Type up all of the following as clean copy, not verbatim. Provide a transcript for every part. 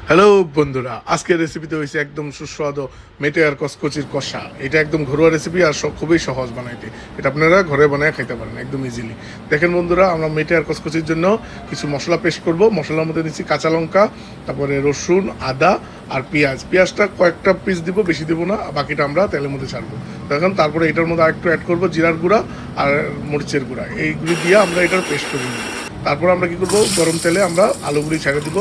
Hello বন্ধুরা, আজকের রেসিপিতে হয়েছে একদম সুস্বাদু মেটে আর কচকচির কষা। এটা একদম ঘরোয়া রেসিপি আর খুবই সহজ বানাইতে। এটা আপনারা ঘরে বানিয়ে খাইতে পারেন একদম ইজিলি। দেখেন বন্ধুরা, আমরা মেটে আর কচকচির জন্য কিছু মশলা পেস্ট করব। মশলার মধ্যে নিচ্ছি কাঁচা লঙ্কা, তারপরে রসুন, আদা আর পেঁয়াজ। পেঁয়াজটা কয়েকটা পিস দিব, বেশি দেবো না, বাকিটা আমরা তেলের মধ্যে ছাড়বো। দেখেন তারপরে এটার মধ্যে আরেকটু অ্যাড করবো জিরার গুঁড়া আর মরিচের গুঁড়া। এইগুলি দিয়ে আমরা এটার পেস্ট করে নিব। তারপর আমরা কী করবো, গরম তেলে আমরা আলুগুলি ছেড়ে দিব।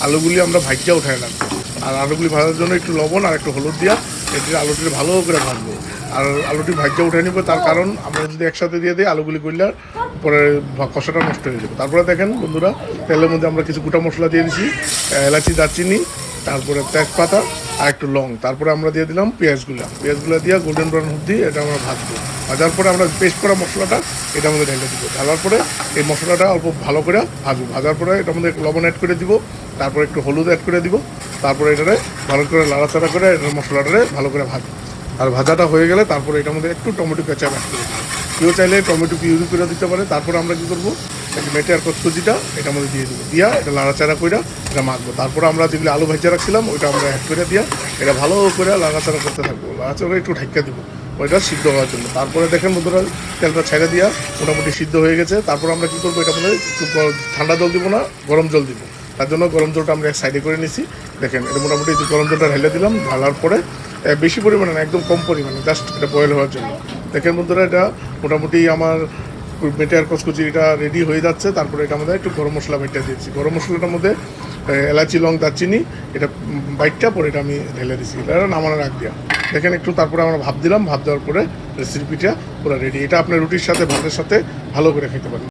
আলুগুলি আমরা ভাজ্যা উঠায় রাখবো। আর আলুগুলি ভাজার জন্য একটু লবণ আর একটু হলুদ দিয়া এটি আলুটি ভালো করে ভাজবো। আর আলুটি ভাজ্যা উঠে নিব, তার কারণ আমরা যদি একসাথে দিয়ে দিই আলুগুলি করলে পরে কষাটা নষ্ট হয়ে যাবে। তারপরে দেখেন বন্ধুরা, তেলের মধ্যে আমরা কিছু গোটা মশলা দিয়ে দিচ্ছি, এলাচি, দারচিনি, তারপরে তেজপাতা আর একটু লং। তারপরে আমরা দিয়ে দিলাম পেঁয়াজগুলো দিয়ে গোল্ডেন ব্রাউন অবধি এটা আমরা ভাজবো। ভাজার পরে আমরা পেস্ট করা মশলাটা এটার মধ্যে ঢেলে দিব। ঢালার পরে এই মশলাটা অল্প ভালো করে ভাজবো। ভাজার পরে এটার মধ্যে একটু লবণ অ্যাড করে দিব, তারপরে একটু হলুদ অ্যাড করে দিব। তারপরে এটারে ভালো করে নাড়াচাড়া করে এটার মশলাটারে ভালো করে ভাজবো। আর ভাজাটা হয়ে গেলে তারপরে এটার মধ্যে একটু টমেটো কেচাপ অ্যাড করে দেবো। কেউ চাইলে টমেটো পিউরি করে দিতে পারে। তারপরে আমরা কী করবো, মেটে আর কচকচিটা এটার মধ্যে দিয়ে দেবো। দিয়া এটা নাড়াচাড়া করে এটা মাখবো। তারপরে আমরা যেগুলো আলু ভাজা রাখছিলাম ওইটা আমরা অ্যাড করে দিয়া এটা ভালো করে নাড়াচাড়া করতে থাকবো। নাড়াচাড়া একটু ঢাকা দেবো ওইটা সিদ্ধ হওয়ার জন্য। তারপরে দেখেন বন্ধুরা, তেলটা ছেড়ে দিয়া মোটামুটি সিদ্ধ হয়ে গেছে। তারপর আমরা কী করবো, এটা মধ্যে একটু ঠান্ডা জল দিব না, গরম জল দিব। তার জন্য গরম জলটা আমরা এক সাইডে করে নিছি। দেখেন এটা মোটামুটি গরম জলটা ঢেলে দিলাম। ঢালার পরে বেশি পরিমাণে না, একদম কম পরিমাণে, জাস্ট এটা বয়েল হওয়ার জন্য। দেখেন বন্ধুরা, এটা মোটামুটি আমার মেটে আর কচকচি এটা রেডি হয়ে যাচ্ছে। তারপরে এটা আমাদের একটু গরম মশলা বাইটটা দিয়েছি। গরম মশলাটার মধ্যে এলাচি, লং, দারচিনি এটা বাইটটা পরে এটা আমি ঢেলে দিয়েছি। এটা নামানোর আগ দিয়া দেখেন একটু। তারপরে আমরা ভাপ দিলাম। ভাপ দেওয়ার পরে রেসিপিটা পুরো রেডি। এটা আপনার রুটির সাথে, ভাতের সাথে ভালো করে খেতে পারেন।